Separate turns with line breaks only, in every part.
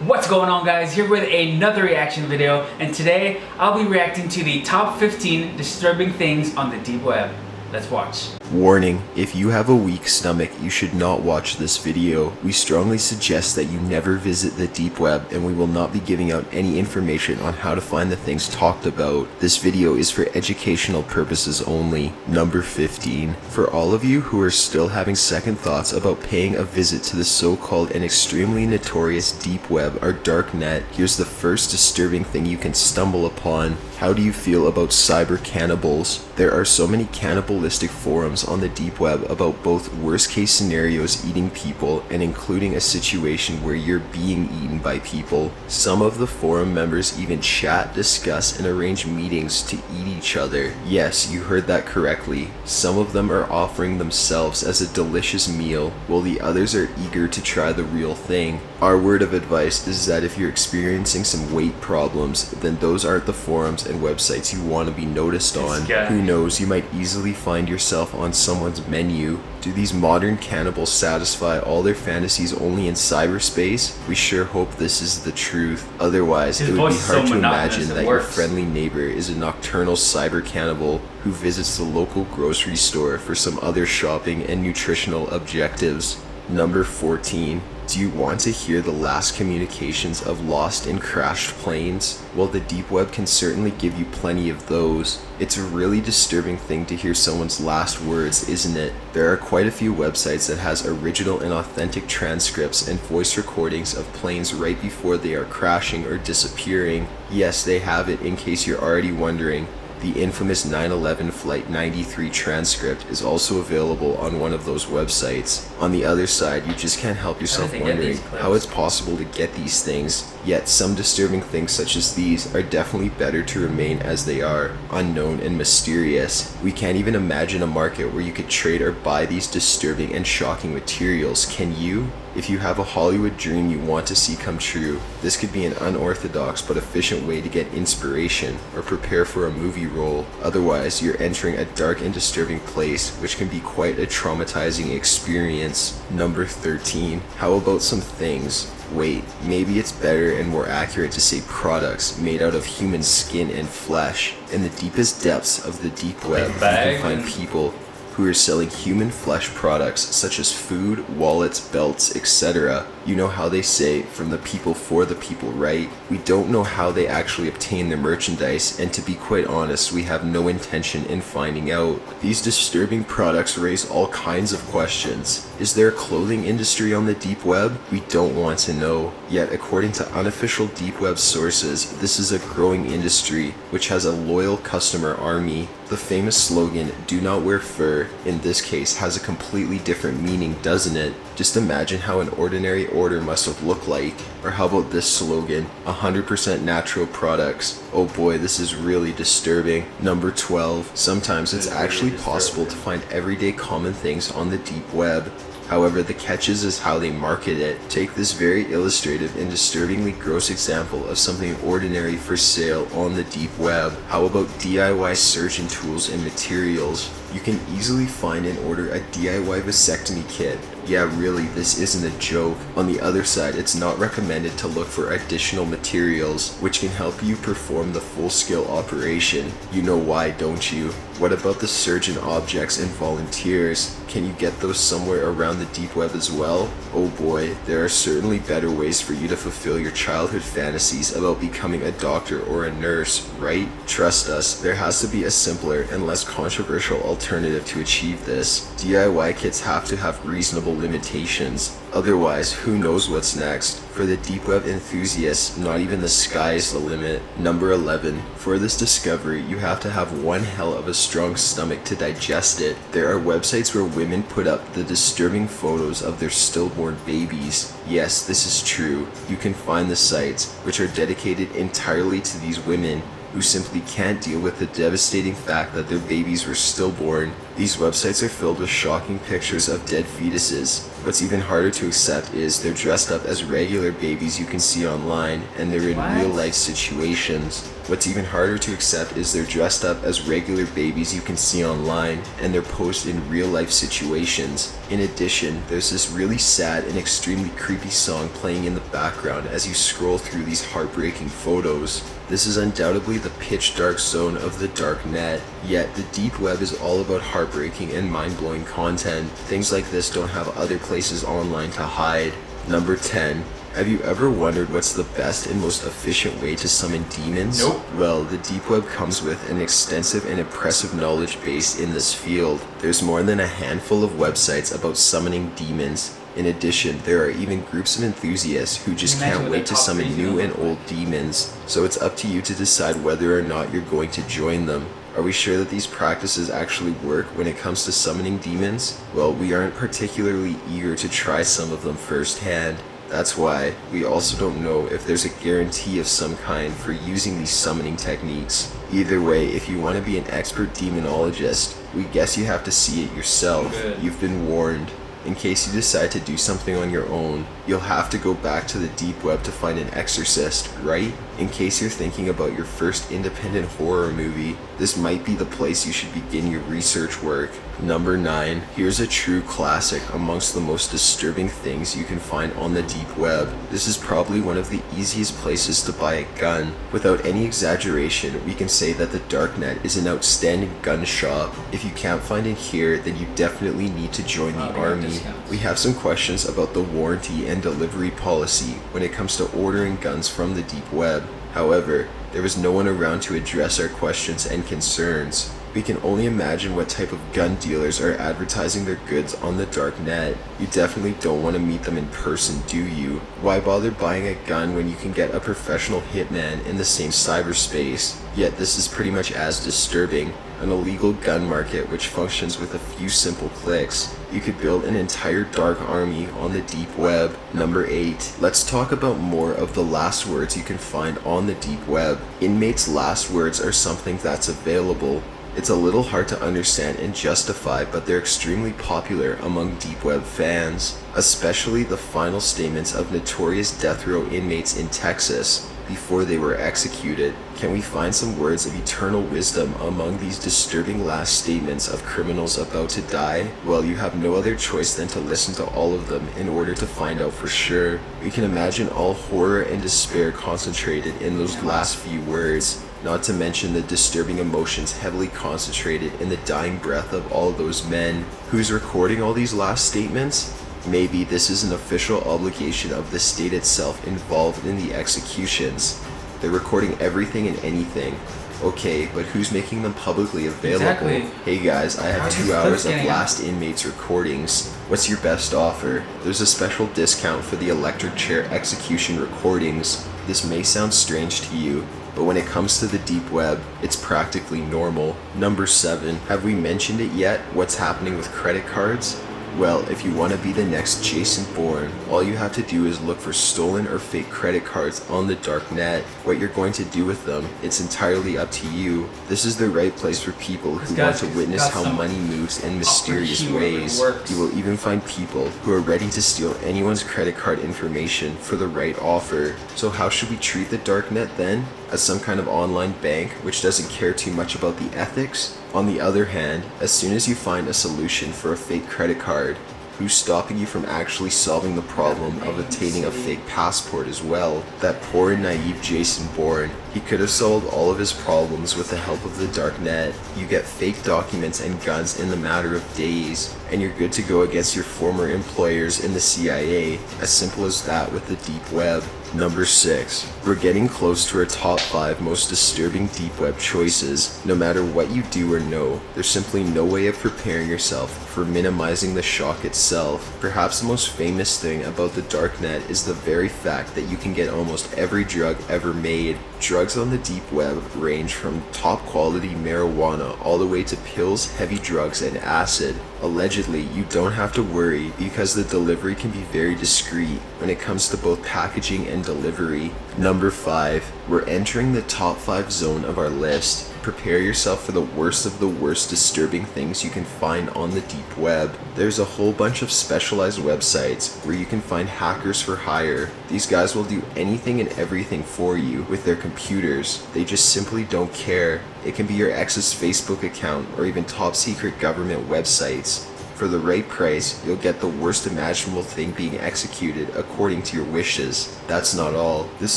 What's going on, guys? Here with another reaction video, and today I'll be reacting to the top 15 disturbing things on the deep web. Let's watch.
Warning, if you have a weak stomach, you should not watch this video. We strongly suggest that you never visit the deep web, and we will not be giving out any information on how to find the things talked about. This video is for educational purposes only. Number 15. For all of you who are still having second thoughts about paying a visit to the so-called and extremely notorious deep web or dark net, here's the first disturbing thing you can stumble upon. How do you feel about cyber cannibals? There are so many cannibalistic forums on the deep web about both worst case scenarios eating people and including a situation where you're being eaten by people. Some of the forum members even chat, discuss, and arrange meetings to eat each other. Yes, you heard that correctly. Some of them are offering themselves as a delicious meal, while the others are eager to try the real thing. Our word of advice is that if you're experiencing some weight problems, then those aren't the forums and websites you want to be noticed on. Who knows, you might easily find yourself on someone's menu. Do these modern cannibals satisfy all their fantasies only in cyberspace? We sure hope this is the truth. Otherwise, it would be hard to imagine that your friendly neighbor is a nocturnal cyber cannibal who visits the local grocery store for some other shopping and nutritional objectives. Number 14. Do you want to hear the last communications of lost and crashed planes? Well, the deep web can certainly give you plenty of those. It's a really disturbing thing to hear someone's last words, isn't it? There are quite a few websites that has original and authentic transcripts and voice recordings of planes right before they are crashing or disappearing. Yes, they have it, in case you're already wondering. The infamous 9/11 Flight 93 transcript is also available on one of those websites. On the other side, you just can't help yourself wondering how it's possible to get these things. Yet some disturbing things such as these are definitely better to remain as they are, unknown and mysterious. We can't even imagine a market where you could trade or buy these disturbing and shocking materials, can you? If you have a Hollywood dream you want to see come true, this could be an unorthodox but efficient way to get inspiration or prepare for a movie role. Otherwise, you're entering a dark and disturbing place, which can be quite a traumatizing experience. Number 13. How about some things? Wait, maybe it's better and more accurate to say products made out of human skin and flesh. In the deepest depths of the deep web, you can find people who are selling human flesh products such as food, wallets, belts, etc. You know how they say, from the people for the people, right? We don't know how they actually obtain their merchandise, and to be quite honest, we have no intention in finding out. These disturbing products raise all kinds of questions. Is there a clothing industry on the deep web? We don't want to know. Yet, according to unofficial deep web sources, this is a growing industry which has a loyal customer army. The famous slogan, "Do not wear fur," in this case has a completely different meaning, doesn't it? Just imagine how an ordinary order must have looked like. Or how about this slogan, 100% natural products? Oh boy, this is really disturbing. Number 12. Sometimes it's actually possible to find everyday common things on the deep web. However, the catch is how they market it. Take this very illustrative and disturbingly gross example of something ordinary for sale on the deep web. How about DIY surgeon tools and materials? You can easily find and order a DIY vasectomy kit. Yeah, really, this isn't a joke. On the other side, it's not recommended to look for additional materials, which can help you perform the full-scale operation. You know why, don't you? What about the surgeon objects and volunteers? Can you get those somewhere around the deep web as well? Oh boy, there are certainly better ways for you to fulfill your childhood fantasies about becoming a doctor or a nurse, right? Trust us, there has to be a simpler and less controversial alternative to achieve this. DIY kits have to have reasonable limitations. Otherwise, who knows what's next? For the deep web enthusiasts, not even the sky is the limit. Number 11. For this discovery, you have to have one hell of a strong stomach to digest it. There are websites where women put up the disturbing photos of their stillborn babies. Yes, this is true. You can find the sites, which are dedicated entirely to these women who simply can't deal with the devastating fact that their babies were stillborn. These websites are filled with shocking pictures of dead fetuses. What's even harder to accept is they're dressed up as regular babies you can see online, and they're in real life situations. What's even harder to accept is they're dressed up as regular babies you can see online, and they're posed in real life situations. In addition, there's this really sad and extremely creepy song playing in the background as you scroll through these heartbreaking photos. This is undoubtedly the pitch dark zone of the dark net, yet the deep web is all about heartbreaking and mind-blowing content. Things like this don't have other places online to hide. Number 10. Have you ever wondered what's the best and most efficient way to summon demons?
Nope.
Well, the deep web comes with an extensive and impressive knowledge base in this field. There's more than a handful of websites about summoning demons. In addition, there are even groups of enthusiasts who just can't wait to summon new and old demons. So it's up to you to decide whether or not you're going to join them. Are we sure that these practices actually work when it comes to summoning demons? Well, we aren't particularly eager to try some of them firsthand. That's why we also don't know if there's a guarantee of some kind for using these summoning techniques. Either way, if you want to be an expert demonologist, we guess you have to see it yourself.
Good.
You've been warned. In case you decide to do something on your own, you'll have to go back to the deep web to find an exorcist, right? In case you're thinking about your first independent horror movie, this might be the place you should begin your research work. Number 9. Here's a true classic amongst the most disturbing things you can find on the deep web. This is probably one of the easiest places to buy a gun. Without any exaggeration, we can say that the darknet is an outstanding gun shop. If you can't find it here, then you definitely need to join the army. We have some questions about the warranty and delivery policy when it comes to ordering guns from the deep web. However, there was no one around to address our questions and concerns. We can only imagine what type of gun dealers are advertising their goods on the dark net. You definitely don't want to meet them in person, do you? Why bother buying a gun when you can get a professional hitman in the same cyberspace? Yet this is pretty much as disturbing. An illegal gun market which functions with a few simple clicks. You could build an entire dark army on the deep web. Number 8. Let's talk about more of the last words you can find on the deep web. Inmates' last words are something that's available. It's a little hard to understand and justify, but they're extremely popular among deep web fans, especially the final statements of notorious death row inmates in Texas before they were executed. Can we find some words of eternal wisdom among these disturbing last statements of criminals about to die? Well, you have no other choice than to listen to all of them in order to find out for sure. We can imagine all horror and despair concentrated in those last few words. Not to mention the disturbing emotions heavily concentrated in the dying breath of all those men. Who's recording all these last statements? Maybe this is an official obligation of the state itself involved in the executions. They're recording everything and anything. Okay, but who's making them publicly available?
Exactly.
Hey guys, I have 2 hours of last inmates recordings. What's your best offer? There's a special discount for the electric chair execution recordings. This may sound strange to you, but when it comes to the deep web, it's practically normal. Number 7. Have we mentioned it yet? What's happening with credit cards? Well, if you want to be the next Jason Bourne, all you have to do is look for stolen or fake credit cards on the dark net. What you're going to do with them, it's entirely up to you. This is the right place for people who want to witness how money moves in mysterious ways. You will even find people who are ready to steal anyone's credit card information for the right offer. So how should we treat the dark net then? As some kind of online bank which doesn't care too much about the ethics? On the other hand, as soon as you find a solution for a fake credit card, who's stopping you from actually solving the problem of obtaining a fake passport as well? That poor and naive Jason Bourne. He could have solved all of his problems with the help of the dark net. You get fake documents and guns in the matter of days, and you're good to go against your former employers in the CIA. As simple as that with the deep web. Number 6. We're getting close to our top 5 most disturbing deep web choices. No matter what you do or know, there's simply no way of preparing yourself for minimizing the shock itself. Perhaps the most famous thing about the darknet is the very fact that you can get almost every drug ever made. Drugs on the deep web range from top quality marijuana all the way to pills, heavy drugs, and acid. Allegedly, you don't have to worry because the delivery can be very discreet when it comes to both packaging and delivery. Number 5. We're entering the top 5 zone of our list. prepare yourself for the worst of the worst disturbing things you can find on the deep web. There's a whole bunch of specialized websites where you can find hackers for hire. These guys will do anything and everything for you with their computers. They just simply don't care. It can be your ex's Facebook account or even top secret government websites. For the right price, you'll get the worst imaginable thing being executed according to your wishes. That's not all. This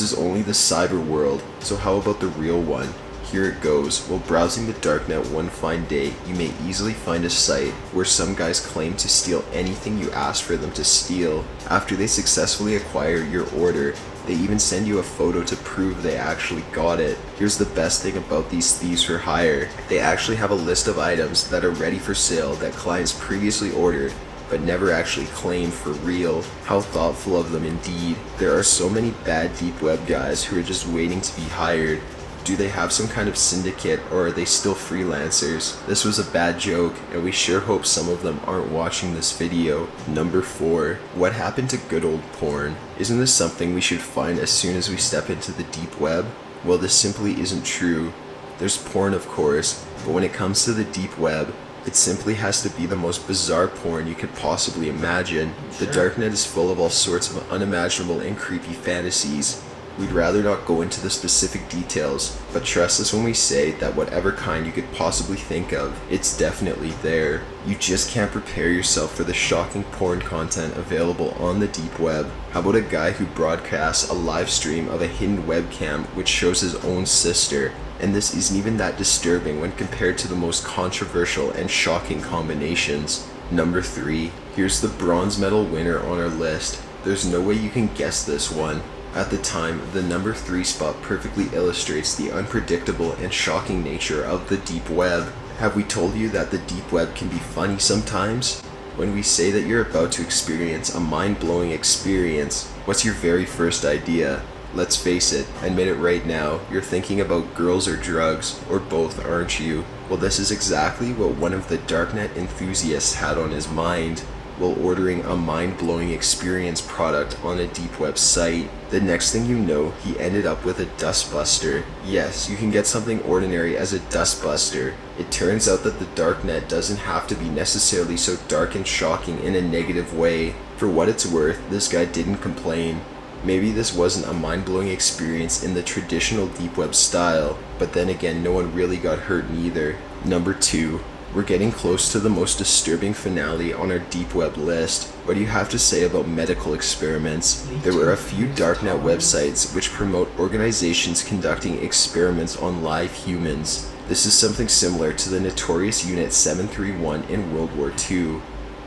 is only the cyber world, so how about the real one? Here it goes. While browsing the darknet one fine day, you may easily find a site where some guys claim to steal anything you ask for them to steal. After they successfully acquire your order, they even send you a photo to prove they actually got it. Here's the best thing about these thieves for hire. They actually have a list of items that are ready for sale that clients previously ordered but never actually claimed for real. How thoughtful of them indeed. There are so many bad deep web guys who are just waiting to be hired. Do they have some kind of syndicate, or are they still freelancers? This was a bad joke, and we sure hope some of them aren't watching this video. Number 4. What happened to good old porn? Isn't this something we should find as soon as we step into the deep web? Well, this simply isn't true. There's porn, of course, but when it comes to the deep web, it simply has to be the most bizarre porn you could possibly imagine. The darknet is full of all sorts of unimaginable and creepy fantasies. We'd rather not go into the specific details, but trust us when we say that whatever kind you could possibly think of, it's definitely there. You just can't prepare yourself for the shocking porn content available on the deep web. How about a guy who broadcasts a live stream of a hidden webcam which shows his own sister? And this isn't even that disturbing when compared to the most controversial and shocking combinations. Number 3. Here's the bronze medal winner on our list. There's no way you can guess this one. At the time, the number 3 spot perfectly illustrates the unpredictable and shocking nature of the deep web. Have we told you that the deep web can be funny sometimes? When we say that you're about to experience a mind-blowing experience, what's your very first idea? Let's face it, admit it right now, you're thinking about girls or drugs, or both, aren't you? Well, this is exactly what one of the darknet enthusiasts had on his mind while ordering a mind-blowing experience product on a deep web site. The next thing you know, he ended up with a dustbuster. Yes, you can get something ordinary as a dustbuster. It turns out that the darknet doesn't have to be necessarily so dark and shocking in a negative way. For what it's worth, this guy didn't complain. Maybe this wasn't a mind-blowing experience in the traditional deep web style, but then again, no one really got hurt neither. Number 2. We're getting close to the most disturbing finale on our deep web list. What do you have to say about medical experiments? There were a few darknet websites which promote organizations conducting experiments on live humans. This is something similar to the notorious Unit 731 in World War II.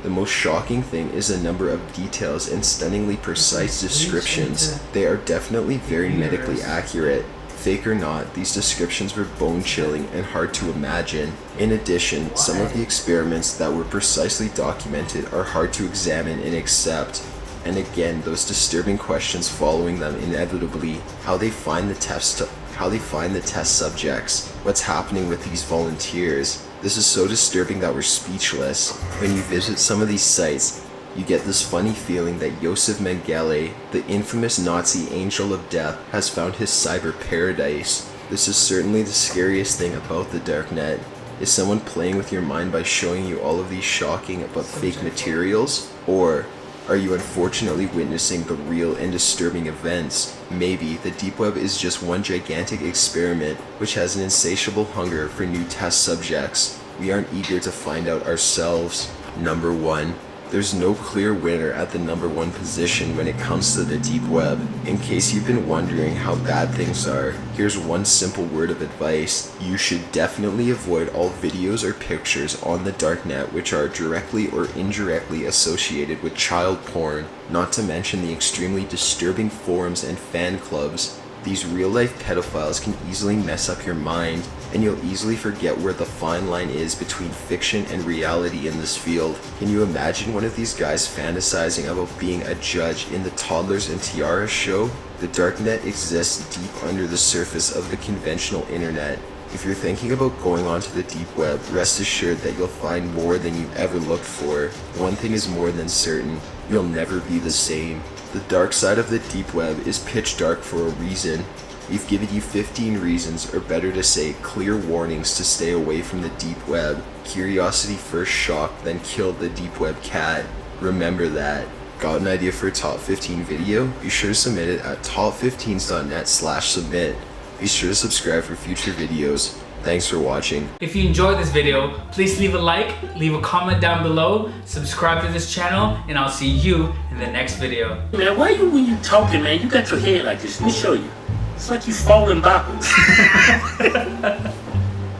The most shocking thing is the number of details and stunningly precise descriptions. They are definitely very medically accurate. Fake or not, these descriptions were bone-chilling and hard to imagine. In addition, some of the experiments that were precisely documented are hard to examine and accept. And again, those disturbing questions following them inevitably. How they find the test subjects. What's happening with these volunteers? This is so disturbing that we're speechless. When you visit some of these sites, you get this funny feeling that Josef Mengele, the infamous Nazi angel of death, has found his cyber paradise. This is certainly the scariest thing about the darknet. Is someone playing with your mind by showing you all of these shocking but fake materials? Or are you unfortunately witnessing the real and disturbing events? Maybe the deep web is just one gigantic experiment which has an insatiable hunger for new test subjects. We aren't eager to find out ourselves. Number 1. There's no clear winner at the number 1 position when it comes to the deep web. In case you've been wondering how bad things are, here's one simple word of advice. You should definitely avoid all videos or pictures on the darknet which are directly or indirectly associated with child porn, not to mention the extremely disturbing forums and fan clubs. These real-life pedophiles can easily mess up your mind, and you'll easily forget where the fine line is between fiction and reality in this field. Can you imagine one of these guys fantasizing about being a judge in the Toddlers and Tiaras show? The darknet exists deep under the surface of the conventional internet. If you're thinking about going onto the deep web, rest assured that you'll find more than you ever looked for. One thing is more than certain, you'll never be the same. The dark side of the deep web is pitch dark for a reason. We've given you 15 reasons, or better to say, clear warnings to stay away from the deep web. Curiosity first shocked, then killed the deep web cat. Remember that. Got an idea for a top 15 video? Be sure to submit it at top15s.net/submit. Be sure to subscribe for future videos. Thanks for watching.
If you enjoyed this video, please leave a like, leave a comment down below, subscribe to this channel, and I'll see you in the next video.
Man, why you, when you talking, man, you got your head like this? Let me show you. It's like you falling backwards.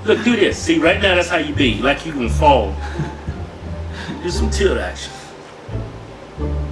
Look, do this. See, right now that's how you be. Like you gonna fall. Do some tilt action.